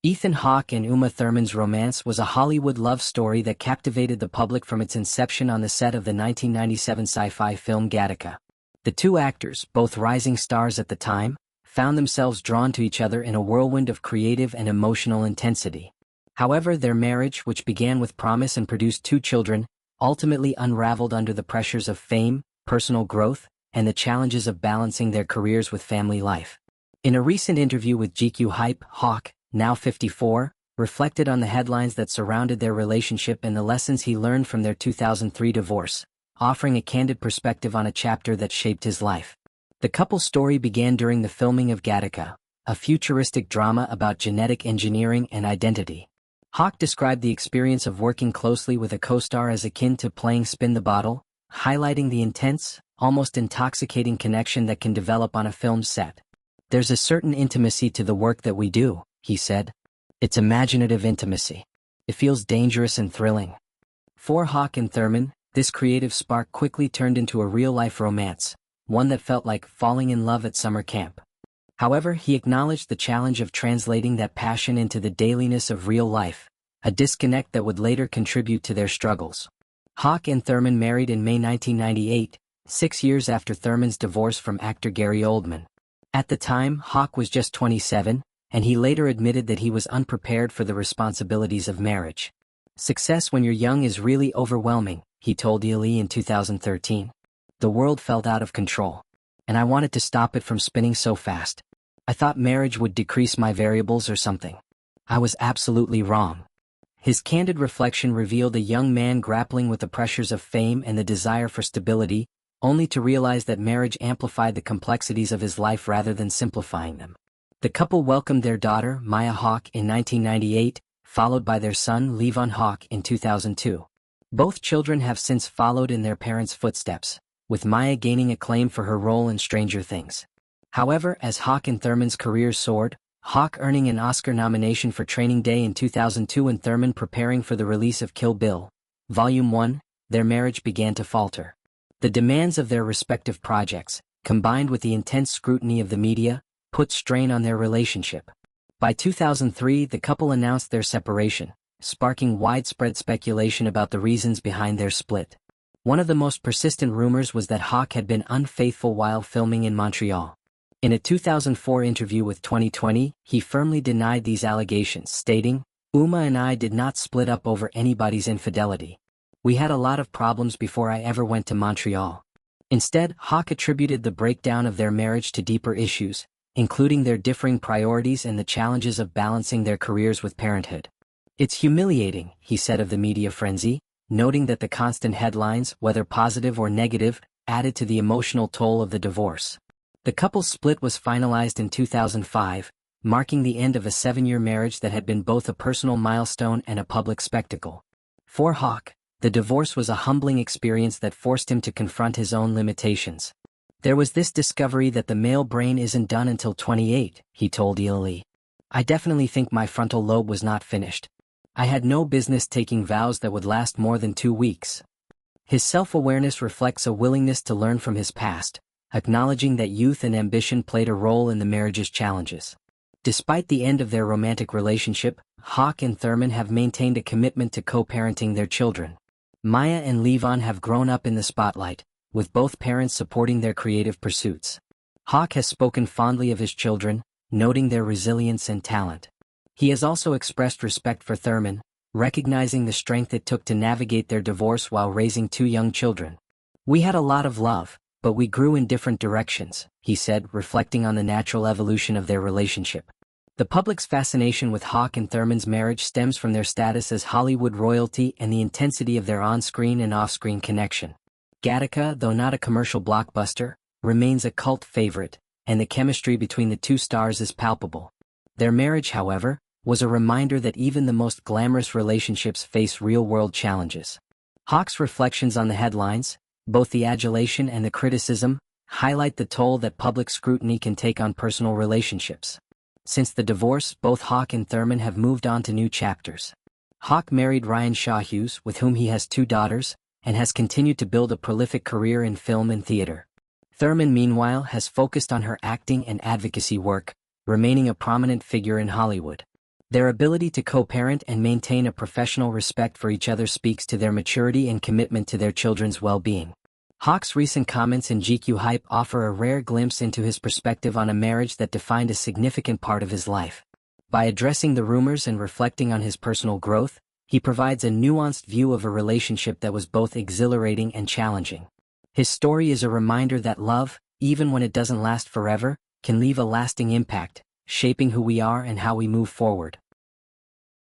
Ethan Hawke and Uma Thurman's romance was a Hollywood love story that captivated the public from its inception on the set of the 1997 sci-fi film Gattaca. The two actors, both rising stars at the time, found themselves drawn to each other in a whirlwind of creative and emotional intensity. However, their marriage, which began with promise and produced 2 children, ultimately unraveled under the pressures of fame, personal growth, and the challenges of balancing their careers with family life. In a recent interview with GQ Hype, Hawke, now 54, reflected on the headlines that surrounded their relationship and the lessons he learned from their 2003 divorce, offering a candid perspective on a chapter that shaped his life. The couple's story began during the filming of Gattaca, a futuristic drama about genetic engineering and identity. Hawke described the experience of working closely with a co-star as akin to playing spin the bottle, highlighting the intense, almost intoxicating connection that can develop on a film set. "There's a certain intimacy to the work that we do," he said. "It's imaginative intimacy. It feels dangerous and thrilling." For Hawke and Thurman, this creative spark quickly turned into a real-life romance, one that felt like falling in love at summer camp. However, he acknowledged the challenge of translating that passion into the dailiness of real life, a disconnect that would later contribute to their struggles. Hawke and Thurman married in May 1998, 6 years after Thurman's divorce from actor Gary Oldman. At the time, Hawke was just 27, and he later admitted that he was unprepared for the responsibilities of marriage. "Success when you're young is really overwhelming," he told ELE in 2013. "The world felt out of control, and I wanted to stop it from spinning so fast. I thought marriage would decrease my variables or something. I was absolutely wrong." His candid reflection revealed a young man grappling with the pressures of fame and the desire for stability, only to realize that marriage amplified the complexities of his life rather than simplifying them. The couple welcomed their daughter, Maya Hawke, in 1998, followed by their son, Levon Hawke, in 2002. Both children have since followed in their parents' footsteps, with Maya gaining acclaim for her role in Stranger Things. However, as Hawke and Thurman's careers soared, Hawke earning an Oscar nomination for Training Day in 2002 and Thurman preparing for the release of Kill Bill, Volume 1, their marriage began to falter. The demands of their respective projects, combined with the intense scrutiny of the media, put strain on their relationship. By 2003, the couple announced their separation, sparking widespread speculation about the reasons behind their split. One of the most persistent rumors was that Hawke had been unfaithful while filming in Montreal. In a 2004 interview with 2020, he firmly denied these allegations, stating, "Uma and I did not split up over anybody's infidelity. We had a lot of problems before I ever went to Montreal." Instead, Hawke attributed the breakdown of their marriage to deeper issues, including their differing priorities and the challenges of balancing their careers with parenthood. "It's humiliating," he said of the media frenzy, noting that the constant headlines, whether positive or negative, added to the emotional toll of the divorce. The couple's split was finalized in 2005, marking the end of a 7-year marriage that had been both a personal milestone and a public spectacle. For Hawke, the divorce was a humbling experience that forced him to confront his own limitations. "There was this discovery that the male brain isn't done until 28, he told ELE. "I definitely think my frontal lobe was not finished. I had no business taking vows that would last more than 2 weeks." His self-awareness reflects a willingness to learn from his past, acknowledging that youth and ambition played a role in the marriage's challenges. Despite the end of their romantic relationship, Hawke and Thurman have maintained a commitment to co-parenting their children. Maya and Levon have grown up in the spotlight, with both parents supporting their creative pursuits. Hawke has spoken fondly of his children, noting their resilience and talent. He has also expressed respect for Thurman, recognizing the strength it took to navigate their divorce while raising 2 young children. "We had a lot of love, but we grew in different directions," he said, reflecting on the natural evolution of their relationship. The public's fascination with Hawke and Thurman's marriage stems from their status as Hollywood royalty and the intensity of their on-screen and off-screen connection. Gattaca, though not a commercial blockbuster, remains a cult favorite, and the chemistry between the 2 stars is palpable. Their marriage, however, was a reminder that even the most glamorous relationships face real-world challenges. Hawke's reflections on the headlines, both the adulation and the criticism, highlight the toll that public scrutiny can take on personal relationships. Since the divorce, both Hawke and Thurman have moved on to new chapters. Hawke married Ryan Shawhughes, with whom he has 2 daughters, and has continued to build a prolific career in film and theater. Thurman, meanwhile, has focused on her acting and advocacy work, remaining a prominent figure in Hollywood. Their ability to co-parent and maintain a professional respect for each other speaks to their maturity and commitment to their children's well-being. Hawke's recent comments in GQ Hype offer a rare glimpse into his perspective on a marriage that defined a significant part of his life. By addressing the rumors and reflecting on his personal growth, he provides a nuanced view of a relationship that was both exhilarating and challenging. His story is a reminder that love, even when it doesn't last forever, can leave a lasting impact, shaping who we are and how we move forward.